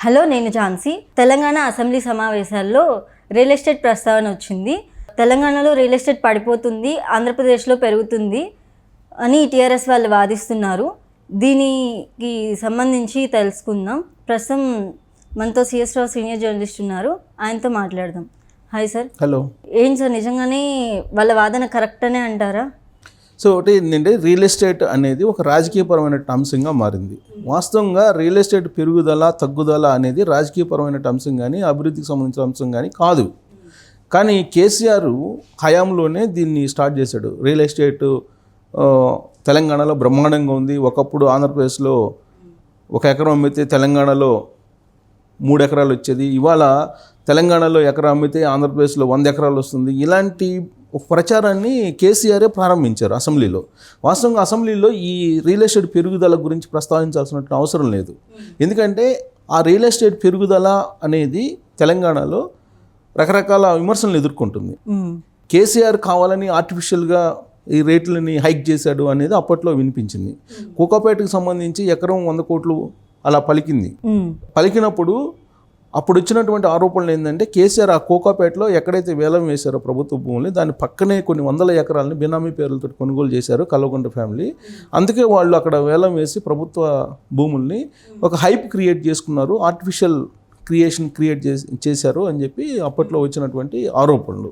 Hello, నేను Jhansi. Telangana assembly సమావేశాల్లో real estate ప్రస్తావన వచ్చింది. తెలంగాణలో రియల్ ఎస్టేట్ పడిపోతుంది, ఆంధ్రప్రదేశ్లో పెరుగుతుంది అని టీఆర్ఎస్ వాళ్ళు వాదిస్తున్నారు. దీనికి సంబంధించి తెలుసుకుందాం. ప్రస్తుతం మనతో సిఎస్ రావు సీనియర్ జర్నలిస్ట్ ఉన్నారు, ఆయనతో మాట్లాడదాం. Hi sir. హలో. ఏంటి సార్, నిజంగానే వాళ్ళ వాదన కరెక్ట్ అనే అంటారా? సో ఒకటి ఏంటంటే, రియల్ ఎస్టేట్ అనేది ఒక రాజకీయపరమైన అంశంగా మారింది. వాస్తవంగా రియల్ ఎస్టేట్ పెరుగుదల తగ్గుదల అనేది రాజకీయపరమైన అంశం కానీ అభివృద్ధికి సంబంధించిన అంశం కానీ కాదు. కానీ కేసీఆర్ హయాంలోనే దీన్ని స్టార్ట్ చేశాడు. రియల్ ఎస్టేట్ తెలంగాణలో బ్రహ్మాండంగా ఉంది. ఒకప్పుడు ఆంధ్రప్రదేశ్లో 1 ఎకరం అమ్మితే తెలంగాణలో 3 ఎకరాలు వచ్చేది. ఇవాళ తెలంగాణలో ఎకరం అమ్మితే ఆంధ్రప్రదేశ్లో 100 ఎకరాలు వస్తుంది. ఇలాంటి ఒక ప్రచారాన్ని కేసీఆరే ప్రారంభించారు అసెంబ్లీలో. వాస్తవంగా అసెంబ్లీలో ఈ రియల్ ఎస్టేట్ పెరుగుదల గురించి ప్రస్తావించాల్సిన అవసరం లేదు. ఎందుకంటే ఆ రియల్ ఎస్టేట్ పెరుగుదల అనేది తెలంగాణలో రకరకాల విమర్శలను ఎదుర్కొంటుంది. కేసీఆర్ కావాలని ఆర్టిఫిషియల్గా ఈ రేట్లని హైక్ చేశాడు అనేది అప్పట్లో వినిపించింది. కోకాపేటకు సంబంధించి ఎకరం 100 కోట్లు అలా పలికినప్పుడు అప్పుడు వచ్చినటువంటి ఆరోపణలు ఏంటంటే, కేసీఆర్ ఆ కోకాపేటలో ఎక్కడైతే వేలం వేశారో ప్రభుత్వ భూముల్ని, దాని పక్కనే కొన్ని 100 ఎకరాలని బినామీ పేర్లతో కొనుగోలు చేశారు కల్వకుంట్ల ఫ్యామిలీ. అందుకే వాళ్ళు అక్కడ వేలం వేసి ప్రభుత్వ భూముల్ని ఒక హైప్ క్రియేట్ చేసుకున్నారు, ఆర్టిఫిషియల్ క్రియేట్ చేశారు అని చెప్పి అప్పట్లో వచ్చినటువంటి ఆరోపణలు.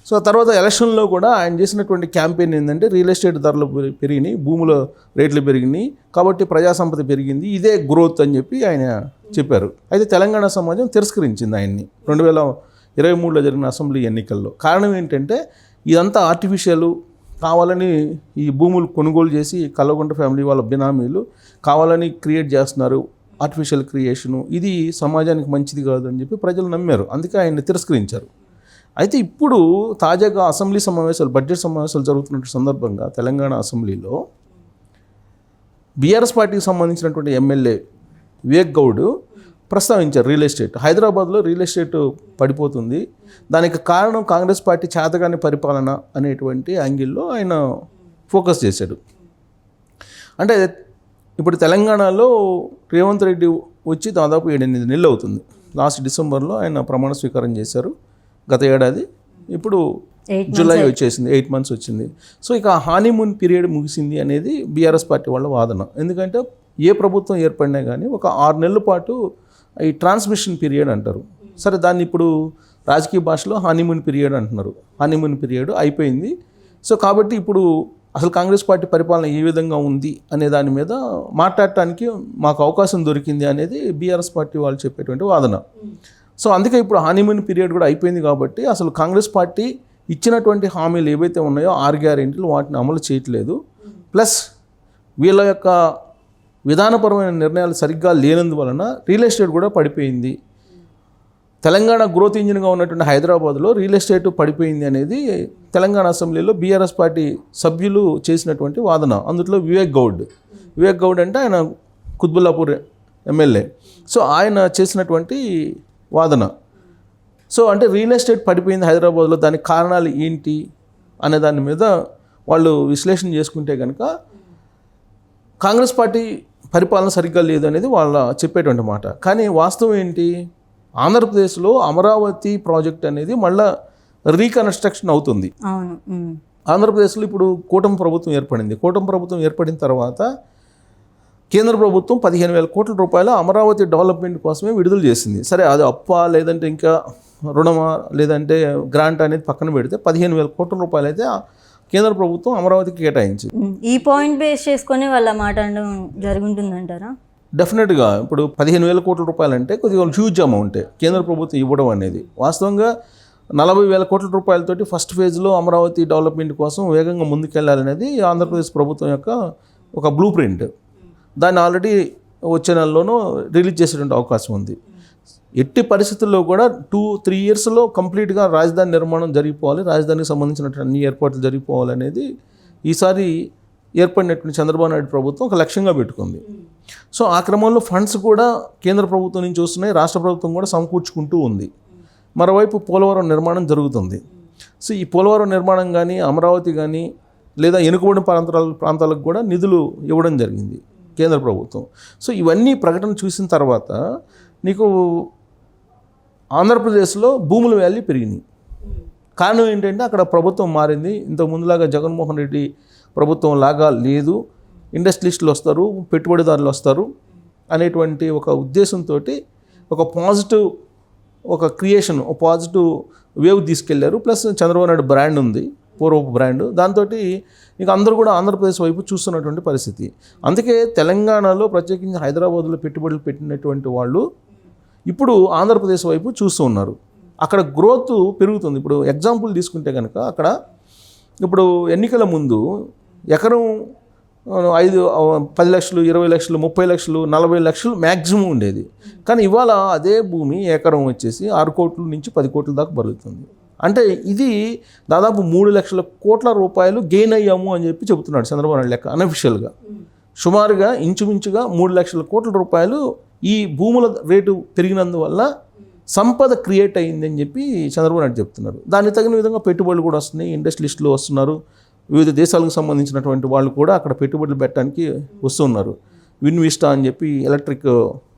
సో ఆ తర్వాత ఎలక్షన్లో కూడా ఆయన చేసినటువంటి క్యాంపెయిన్ ఏంటంటే, రియల్ ఎస్టేట్ ధరలు పెరిగినాయి, భూముల రేట్లు పెరిగినాయి కాబట్టి ప్రజాసంపద పెరిగింది, ఇదే గ్రోత్ అని చెప్పి ఆయన చెప్పారు. అయితే తెలంగాణ సమాజం తిరస్కరించింది ఆయన్ని 2023లో జరిగిన అసెంబ్లీ ఎన్నికల్లో. కారణం ఏంటంటే, ఇదంతా ఆర్టిఫిషియల్, కావాలని ఈ భూములు కొనుగోలు చేసి కల్వకుంట్ల ఫ్యామిలీ వాళ్ళ బినామీలు కావాలని క్రియేట్ చేస్తున్నారు, ఆర్టిఫిషియల్ క్రియేషను, ఇది సమాజానికి మంచిది కాదు అని చెప్పి ప్రజలు నమ్మారు. అందుకే ఆయన్ని తిరస్కరించారు. అయితే ఇప్పుడు తాజాగా అసెంబ్లీ సమావేశాలు, బడ్జెట్ సమావేశాలు జరుగుతున్న సందర్భంగా తెలంగాణ అసెంబ్లీలో బీఆర్ఎస్ పార్టీకి సంబంధించినటువంటి ఎమ్మెల్యే వివేక్ గౌడ్ ప్రస్తావించారు రియల్ ఎస్టేట్. హైదరాబాద్లో రియల్ ఎస్టేట్ పడిపోతుంది, దానికి కారణం కాంగ్రెస్ పార్టీ చేతగాని పరిపాలన అనేటువంటి యాంగిల్లో ఆయన ఫోకస్ చేశాడు. అంటే ఇప్పుడు తెలంగాణలో రేవంత్ రెడ్డి వచ్చి దాదాపు 7-8 నెలలు అవుతుంది. లాస్ట్ డిసెంబర్లో ఆయన ప్రమాణ స్వీకారం చేశారు గత ఏడాది. ఇప్పుడు జూలై వచ్చేసింది, 8 months వచ్చింది. సో ఇక హానీమూన్ పీరియడ్ ముగిసింది అనేది బీఆర్ఎస్ పార్టీ వాళ్ళ వాదన. ఎందుకంటే ఏ ప్రభుత్వం ఏర్పడినా కానీ ఒక 6 నెలల పాటు ఈ ట్రాన్స్మిషన్ పీరియడ్ అంటారు. సరే, దాన్ని ఇప్పుడు రాజకీయ భాషలో హానీమూన్ పీరియడ్ అంటున్నారు. హానీమూన్ పీరియడ్ అయిపోయింది. సో కాబట్టి ఇప్పుడు అసలు కాంగ్రెస్ పార్టీ పరిపాలన ఏ విధంగా ఉంది అనే దాని మీద మాట్లాడటానికి మాకు అవకాశం దొరికింది అనేది బీఆర్ఎస్ పార్టీ వాళ్ళు చెప్పేటువంటి వాదన. సో అందుకే ఇప్పుడు హానీమూన్ పీరియడ్ కూడా అయిపోయింది కాబట్టి అసలు కాంగ్రెస్ పార్టీ ఇచ్చినటువంటి హామీలు ఏవైతే ఉన్నాయో 6 గ్యారెంటీలు వాటిని అమలు చేయట్లేదు. ప్లస్ వీళ్ళ యొక్క విధానపరమైన నిర్ణయాలు సరిగ్గా లేనందువలన రియల్ ఎస్టేట్ కూడా పడిపోయింది. తెలంగాణ గ్రోత్ ఇంజిన్గా ఉన్నటువంటి హైదరాబాద్లో రియల్ ఎస్టేట్ పడిపోయింది అనేది తెలంగాణ అసెంబ్లీలో బీఆర్ఎస్ పార్టీ సభ్యులు చేసినటువంటి వాదన. అందులో వివేక్ గౌడ్ అంటే ఆయన కుత్బుల్లాపూర్ ఎమ్మెల్యే. సో ఆయన చేసినటువంటి వాదన. సో అంటే రియల్ ఎస్టేట్ పడిపోయింది హైదరాబాద్లో, దానికి కారణాలు ఏంటి అనే దాని మీద వాళ్ళు విశ్లేషణ చేసుకుంటే కనుక కాంగ్రెస్ పార్టీ పరిపాలన సరిగ్గా లేదు అనేది వాళ్ళ చెప్పేటువంటి మాట. కానీ వాస్తవం ఏంటి, ఆంధ్రప్రదేశ్లో అమరావతి ప్రాజెక్ట్ అనేది మళ్ళీ రీకన్స్ట్రక్షన్ అవుతుంది. ఆంధ్రప్రదేశ్లో ఇప్పుడు కూటమి ప్రభుత్వం ఏర్పడింది. కూటమి ప్రభుత్వం ఏర్పడిన తర్వాత కేంద్ర ప్రభుత్వం 15,000 కోట్ల రూపాయలు అమరావతి డెవలప్మెంట్ కోసమే విడుదల చేసింది. సరే, అది అప్ప లేదంటే ఇంకా రుణమా లేదంటే గ్రాంట్ అనేది పక్కన పెడితే 15,000 కోట్ల రూపాయలు అయితే కేంద్ర ప్రభుత్వం అమరావతికి కేటాయించింది. ఈ పాయింట్ బేస్ చేసుకొని వాళ్ళ మాట జరుగుతుందంటారా? డెఫినెట్గా ఇప్పుడు 15,000 కోట్ల రూపాయలు అంటే కొద్దిగా హ్యూజ్ అమౌంట్ కేంద్ర ప్రభుత్వం ఇవ్వడం అనేది. వాస్తవంగా 40,000 కోట్ల రూపాయలతోటి ఫస్ట్ ఫేజ్లో అమరావతి డెవలప్మెంట్ కోసం వేగంగా ముందుకెళ్లాలనేది ఆంధ్రప్రదేశ్ ప్రభుత్వం యొక్క ఒక బ్లూ ప్రింట్. దాన్ని ఆల్రెడీ వచ్చే నెలలోనూ రిలీజ్ చేసేటువంటి అవకాశం ఉంది. ఎట్టి పరిస్థితుల్లో కూడా 2-3 yearsలో కంప్లీట్గా రాజధాని నిర్మాణం జరిగిపోవాలి, రాజధానికి సంబంధించినటువంటి అన్ని ఏర్పాట్లు జరిగిపోవాలనేది ఈసారి ఏర్పడినటువంటి చంద్రబాబు నాయుడు ప్రభుత్వం ఒక లక్ష్యంగా పెట్టుకుంది. సో ఆ క్రమంలో ఫండ్స్ కూడా కేంద్ర ప్రభుత్వం నుంచి వస్తున్నాయి, రాష్ట్ర ప్రభుత్వం కూడా సమకూర్చుకుంటూ ఉంది. మరోవైపు పోలవరం నిర్మాణం జరుగుతుంది. సో ఈ పోలవరం నిర్మాణం కానీ అమరావతి కానీ లేదా వెనుకబడిన ప్రాంతాలకు కూడా నిధులు ఇవ్వడం జరిగింది. కేంద్ర ప్రభుత్వం. సో ఇవన్నీ ప్రకటన చూసిన తర్వాత నీకు ఆంధ్రప్రదేశ్లో భూముల వాల్యూ పెరిగినాయి. కారణం ఏంటంటే అక్కడ ప్రభుత్వం మారింది. ఇంతకు ముందులాగా జగన్మోహన్ రెడ్డి ప్రభుత్వం లాగా లేదు, ఇండస్ట్రియలిస్టులు వస్తారు, పెట్టుబడిదారులు వస్తారు అనేటువంటి ఒక ఉద్దేశంతో ఒక పాజిటివ్ ఒక క్రియేషన్, ఒక పాజిటివ్ వేవ్ తీసుకెళ్లారు. ప్లస్ చంద్రబాబు నాయుడు బ్రాండ్ ఉంది, పూర్వపు బ్రాండ్. దాంతో ఇక అందరూ కూడా ఆంధ్రప్రదేశ్ వైపు చూస్తున్నటువంటి పరిస్థితి. అందుకే తెలంగాణలో ప్రత్యేకించి హైదరాబాద్లో పెట్టుబడులు పెట్టినటువంటి వాళ్ళు ఇప్పుడు ఆంధ్రప్రదేశ్ వైపు చూస్తూ ఉన్నారు. అక్కడ గ్రోత్ పెరుగుతుంది. ఇప్పుడు ఎగ్జాంపుల్ తీసుకుంటే కనుక అక్కడ ఇప్పుడు ఎన్నికల ముందు ఎకరం 10 లక్షలు, 20 లక్షలు, 30 లక్షలు, 40 లక్షలు మ్యాక్సిమం ఉండేది. కానీ ఇవాళ అదే భూమి ఎకరం వచ్చేసి 6 కోట్ల నుంచి 10 కోట్ల దాకా బలుగుతుంది. అంటే ఇది దాదాపు 3 లక్షల కోట్ల రూపాయలు గెయిన్ అయ్యాము అని చెప్పి చెబుతున్నాడు చంద్రబాబు నాయుడు లెక్క అనఫిషియల్గా. సుమారుగా ఇంచుమించుగా 3 లక్షల కోట్ల రూపాయలు ఈ భూముల రేటు పెరిగినందువల్ల సంపద క్రియేట్ అయ్యిందని చెప్పి చంద్రబాబు నాయుడు చెప్తున్నారు. దానికి తగిన విధంగా పెట్టుబడులు కూడా వస్తున్నాయి, ఇండస్ట్రియలిస్టులు వస్తున్నారు, వివిధ దేశాలకు సంబంధించినటువంటి వాళ్ళు కూడా అక్కడ పెట్టుబడులు పెట్టడానికి వస్తున్నారు. విన్విస్టా అని చెప్పి ఎలక్ట్రిక్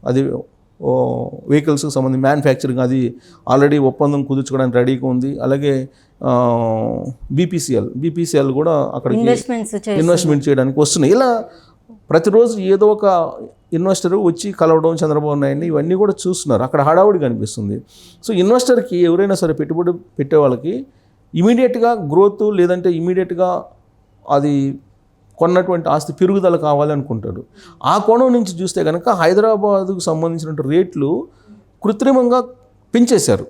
అది వెహికల్స్కి సంబంధించి మ్యానుఫ్యాక్చరింగ్ అది ఆల్రెడీ ఒప్పందం కుదుర్చుకోవడానికి రెడీగా ఉంది. అలాగే బీపీసీఎల్ కూడా అక్కడికి ఇన్వెస్ట్మెంట్ చేయడానికి వస్తున్నాయి. ఇలా ప్రతిరోజు ఏదో ఒక ఇన్వెస్టర్ వచ్చి కలవడం చంద్రబాబు నాయుడిని ఇవన్నీ కూడా చూస్తున్నారు. అక్కడ హడావుడి కనిపిస్తుంది. సో ఇన్వెస్టర్కి ఎవరైనా సరే పెట్టుబడి పెట్టే వాళ్ళకి ఇమీడియట్గా గ్రోత్ లేదంటే ఇమీడియట్గా అది కొన్నటువంటి ఆస్తి పెరుగుదల కావాలనుకుంటాడు. ఆ కోణం నుంచి చూస్తే కనుక హైదరాబాదుకు సంబంధించిన రేట్లు కృత్రిమంగా పెంచేశారు.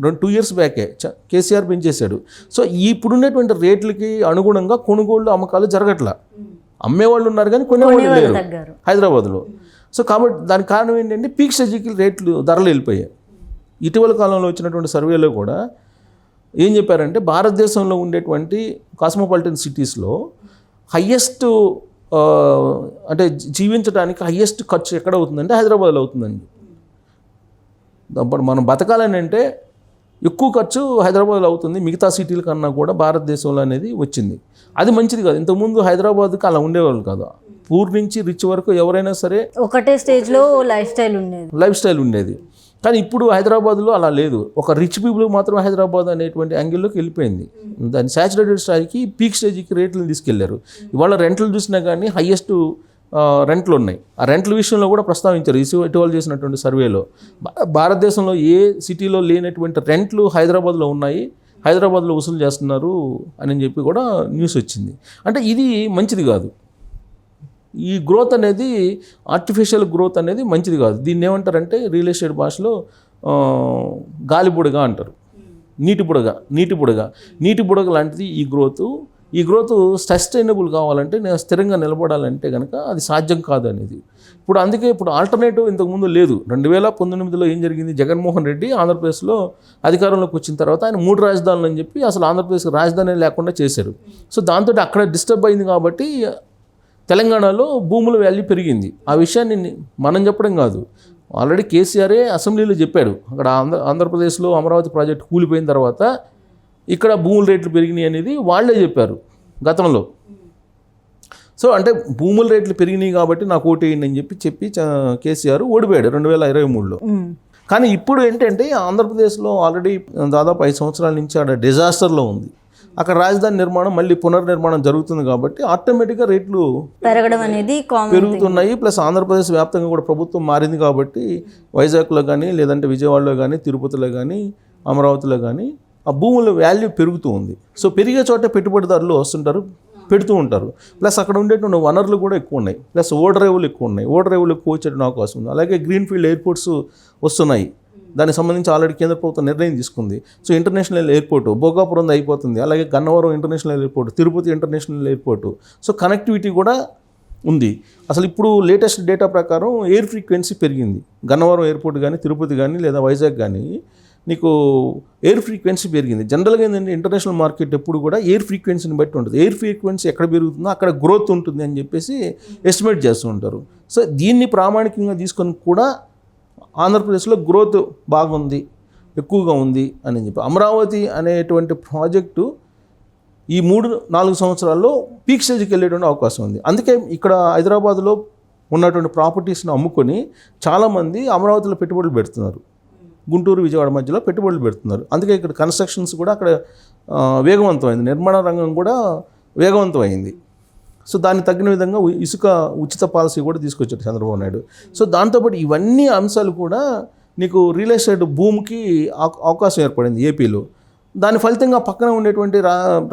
2 years బ్యాకే కేసీఆర్ పెంచేశాడు. సో ఇప్పుడున్నటువంటి రేట్లకి అనుగుణంగా కొనుగోళ్ళు అమ్మకాలు జరగట్లా. అమ్మేవాళ్ళు ఉన్నారు కానీ కొనేవాళ్ళు లేరు హైదరాబాద్లో. సో కాబట్టి దానికి కారణం ఏంటంటే పీక్ స్టేజ్కి రేట్లు ధరలు వెళ్ళిపోయాయి. ఇటీవల కాలంలో వచ్చినటువంటి సర్వేలో కూడా ఏం చెప్పారంటే భారతదేశంలో ఉండేటువంటి కాస్మోపాలిటన్ సిటీస్లో హయ్యెస్ట్ అంటే జీవించడానికి హయ్యెస్ట్ ఖర్చు ఎక్కడ అవుతుందంటే హైదరాబాద్లో అవుతుందండి. మనం బతకాలని అంటే ఎక్కువ ఖర్చు హైదరాబాద్లో అవుతుంది, మిగతా సిటీల కన్నా కూడా భారతదేశంలో అనేది వచ్చింది. అది మంచిది కాదు. ఇంతకుముందు హైదరాబాద్కి అలా ఉండేవాళ్ళు కాదు. పూర్ నుంచి రిచ్ వరకు ఎవరైనా సరే ఒకటే స్టేజ్లో లైఫ్ స్టైల్ ఉండేది. కానీ ఇప్పుడు హైదరాబాద్లో అలా లేదు. ఒక రిచ్ పీపుల్ మాత్రం హైదరాబాద్ అనేటువంటి యాంగిల్లోకి వెళ్ళిపోయింది. దాని సాచురేటెడ్ స్టైల్కి పీక్ స్టేజ్కి రేట్లను తీసుకెళ్లారు. ఇవాళ రెంట్లు చూసినా కానీ హయ్యెస్ట్ రెంట్లు ఉన్నాయి. ఆ రెంట్ల విషయంలో కూడా ప్రస్తావించారు ఇటీవల చేసినటువంటి సర్వేలో. భారతదేశంలో ఏ సిటీలో లేనటువంటి రెంట్లు హైదరాబాద్లో ఉన్నాయి, హైదరాబాద్లో వసూలు చేస్తున్నారు అని చెప్పి కూడా న్యూస్ వచ్చింది. అంటే ఇది మంచిది కాదు. ఈ గ్రోత్ అనేది ఆర్టిఫిషియల్ గ్రోత్ అనేది మంచిది కాదు. దీన్ని ఏమంటారంటే రియల్ ఎస్టేట్ భాషలో గాలిబుడగ అంటారు. నీటి బుడగ లాంటిది ఈ గ్రోత్ సస్టైనబుల్ కావాలంటే నేను స్థిరంగా నిలబడాలంటే కనుక అది సాధ్యం కాదు అనేది. ఇప్పుడు ఆల్టర్నేటివ్ ఇంతకుముందు లేదు. 2019లో ఏం జరిగింది, జగన్మోహన్ రెడ్డి ఆంధ్రప్రదేశ్లో అధికారంలోకి వచ్చిన తర్వాత ఆయన 3 రాజధానులు అని చెప్పి అసలు ఆంధ్రప్రదేశ్కి రాజధాని లేకుండా చేశారు. సో దాంతో అక్కడ డిస్టర్బ్ అయింది కాబట్టి తెలంగాణలో భూముల వాల్యూ పెరిగింది. ఆ విషయాన్ని మనం చెప్పడం కాదు, ఆల్రెడీ కేసీఆరే అసెంబ్లీలో చెప్పాడు. అక్కడ ఆంధ్రప్రదేశ్లో అమరావతి ప్రాజెక్ట్ కూలిపోయిన తర్వాత ఇక్కడ భూముల రేట్లు పెరిగినాయి అనేది వాళ్ళే చెప్పారు గతంలో. సో అంటే భూముల రేట్లు పెరిగినాయి కాబట్టి నాకు ఓటేయండి అని చెప్పి కేసీఆర్ ఓడిపోయాడు 2023లో. కానీ ఇప్పుడు ఏంటంటే ఆంధ్రప్రదేశ్లో ఆల్రెడీ దాదాపు 5 సంవత్సరాల నుంచి అక్కడ డిజాస్టర్లో ఉంది. అక్కడ రాజధాని నిర్మాణం మళ్ళీ పునర్నిర్మాణం జరుగుతుంది కాబట్టి ఆటోమేటిక్గా రేట్లు పెరగడం అనేది పెరుగుతున్నాయి. ప్లస్ ఆంధ్రప్రదేశ్ వ్యాప్తంగా కూడా ప్రభుత్వం మారింది కాబట్టి వైజాగ్లో కానీ లేదంటే విజయవాడలో కానీ తిరుపతిలో కానీ అమరావతిలో కానీ ఆ భూముల వాల్యూ పెరుగుతూ ఉంది. సో పెరిగే చోట పెట్టుబడిదారులు వస్తుంటారు, పెడుతూ ఉంటారు. ప్లస్ అక్కడ ఉండేటువంటి వనరులు కూడా ఎక్కువ ఉన్నాయి. ప్లస్ ఓడరేవులు ఎక్కువ ఉన్నాయి. ఓడరేవులు ఎక్కువ వచ్చేటువంటి అవకాశం ఉంది. అలాగే గ్రీన్ఫీల్డ్ ఎయిర్పోర్ట్స్ వస్తున్నాయి. దానికి సంబంధించి ఆల్రెడీ కేంద్ర ప్రభుత్వం నిర్ణయం తీసుకుంది. సో ఇంటర్నేషనల్ ఎయిర్పోర్టు భోగాపురం అయిపోతుంది. అలాగే Gannavaram international airport, Tirupati international airport. So connectivity కూడా ఉంది. అసలు ఇప్పుడు లేటెస్ట్ డేటా ప్రకారం ఎయిర్ ఫ్రీక్వెన్సీ పెరిగింది. గన్నవరం ఎయిర్పోర్ట్ కానీ తిరుపతి కానీ లేదా వైజాగ్ కానీ నీకు ఎయిర్ ఫ్రీక్వెన్సీ పెరిగింది. జనరల్గా ఏంటంటే ఇంటర్నేషనల్ మార్కెట్ ఎప్పుడు కూడా ఎయిర్ ఫ్రీక్వెన్సీని బట్టి ఉంటుంది. ఎయిర్ ఫ్రీక్వెన్సీ ఎక్కడ పెరుగుతుందో అక్కడ గ్రోత్ ఉంటుంది అని చెప్పేసి ఎస్టిమేట్ చేస్తూ ఉంటారు. సో దీన్ని ప్రామాణికంగా తీసుకొని కూడా ఆంధ్రప్రదేశ్లో గ్రోత్ బాగుంది, ఎక్కువగా ఉంది అని చెప్పి అమరావతి అనేటువంటి ప్రాజెక్టు ఈ 3-4 సంవత్సరాల్లో పీక్ స్టేజ్కి వెళ్ళేటువంటి అవకాశం ఉంది. అందుకే ఇక్కడ హైదరాబాద్లో ఉన్నటువంటి ప్రాపర్టీస్ని అమ్ముకొని చాలామంది అమరావతిలో పెట్టుబడులు పెడుతున్నారు, గుంటూరు విజయవాడ మధ్యలో పెట్టుబడులు పెడుతున్నారు. అందుకే ఇక్కడ కన్స్ట్రక్షన్స్ కూడా అక్కడ వేగవంతమైంది, నిర్మాణ రంగం కూడా వేగవంతమైంది. సో దానికి తగిన విధంగా ఇసుక ఉచిత పాలసీ కూడా తీసుకొచ్చారు చంద్రబాబు నాయుడు. సో దాంతోపాటు ఇవన్నీ అంశాలు కూడా నీకు రియల్ ఎస్టేట్ భూమికి అవకాశం ఏర్పడింది ఏపీలో. దాని ఫలితంగా పక్కన ఉండేటువంటి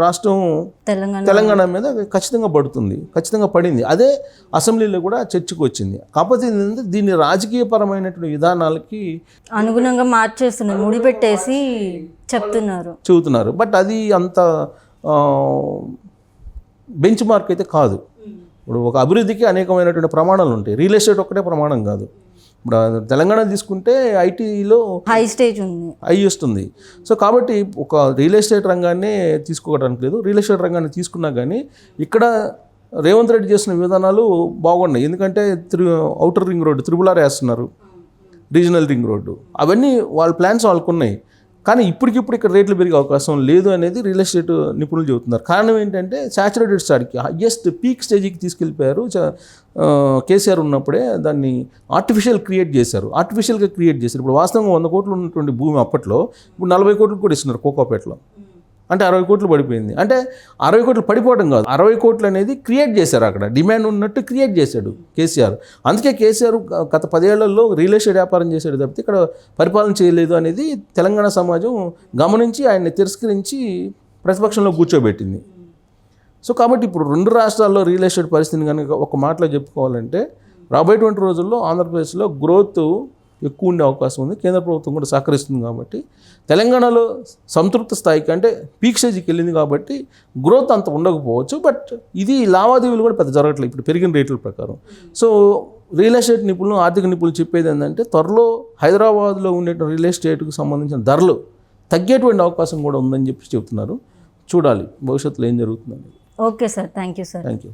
రాష్ట్రం తెలంగాణ మీద ఖచ్చితంగా ఖచ్చితంగా పడింది. అదే అసెంబ్లీలో కూడా చర్చకు వచ్చింది. కాకపోతే ఏంటంటే దీన్ని రాజకీయపరమైనటువంటి విధానాలకి అనుగుణంగా మార్చేస్తున్నారు, ముడిపెట్టేసి చెబుతున్నారు. బట్ అది అంత బెంచ్ మార్క్ అయితే కాదు. ఇప్పుడు ఒక అభివృద్ధికి అనేకమైనటువంటి ప్రమాణాలు ఉంటాయి, రియల్ ఎస్టేట్ ఒక్కటే ప్రమాణం కాదు. ఇప్పుడు తెలంగాణ తీసుకుంటే ఐటీలో హై వస్తుంది. సో కాబట్టి ఒక రియల్ ఎస్టేట్ రంగాన్ని తీసుకోవడానికి లేదు. రియల్ ఎస్టేట్ రంగాన్ని తీసుకున్నా కానీ ఇక్కడ రేవంత్ రెడ్డి చేసిన విధానాలు బాగున్నాయి. ఎందుకంటే outer ring road triple R వేస్తున్నారు, రీజనల్ రింగ్ రోడ్డు, అవన్నీ వాళ్ళ ప్లాన్స్ వాళ్ళకు ఉన్నాయి. కానీ ఇప్పటికిప్పుడు ఇక్కడ రేట్లు పెరిగే అవకాశం లేదు అనేది రియల్ ఎస్టేట్ నిపుణులు చెబుతున్నారు. కారణం ఏంటంటే సాచురేటెడ్ స్టార్కి హయ్యెస్ట్ పీక్ స్టేజ్కి తీసుకెళ్ళిపోయారు. కేసీఆర్ ఉన్నప్పుడే దాన్ని ఆర్టిఫిషియల్గా క్రియేట్ చేశారు. ఇప్పుడు వాస్తవంగా 100 కోట్లు ఉన్నటువంటి భూమి అప్పట్లో ఇప్పుడు 40 కోట్లు కూడా ఇస్తున్నారు కోకాపేటలో. అంటే 60 కోట్లు పడిపోయింది. అంటే 60 కోట్లు పడిపోవడం కాదు, 60 కోట్లు అనేది క్రియేట్ చేశారు. అక్కడ డిమాండ్ ఉన్నట్టు క్రియేట్ చేశాడు కేసీఆర్. అందుకే కేసీఆర్ గత 10 ఏళ్లలో రియల్ ఎస్టేట్ వ్యాపారం చేశాడు తప్పితే ఇక్కడ పరిపాలన చేయలేదు అనేది తెలంగాణ సమాజం గమనించి ఆయన్ని తిరస్కరించి ప్రతిపక్షంలో కూర్చోబెట్టింది. సో కాబట్టి ఇప్పుడు 2 రాష్ట్రాల్లో రియల్ ఎస్టేట్ పరిస్థితిని కనుక ఒక మాటలో చెప్పుకోవాలంటే రాబోయేటువంటి రోజుల్లో ఆంధ్రప్రదేశ్లో గ్రోత్ ఎక్కువ ఉండే అవకాశం ఉంది. కేంద్ర ప్రభుత్వం కూడా సహకరిస్తుంది కాబట్టి తెలంగాణలో సంతృప్త స్థాయికి అంటే పీక్ స్టేజ్కి వెళ్ళింది కాబట్టి గ్రోత్ అంత ఉండకపోవచ్చు. బట్ ఇది లావాదేవీలు కూడా పెద్ద జరగట్లేదు ఇప్పుడు పెరిగిన రేట్ల ప్రకారం. సో రియల్ ఎస్టేట్ నిపుణులు, ఆర్థిక నిపుణులు చెప్పేది ఏంటంటే త్వరలో హైదరాబాద్లో ఉండే రియల్ ఎస్టేట్కి సంబంధించిన ధరలు తగ్గేటువంటి అవకాశం కూడా ఉందని చెప్పి చెబుతున్నారు. చూడాలి భవిష్యత్తులో ఏం జరుగుతుందని. Okay sir, thank you sir. Thank you.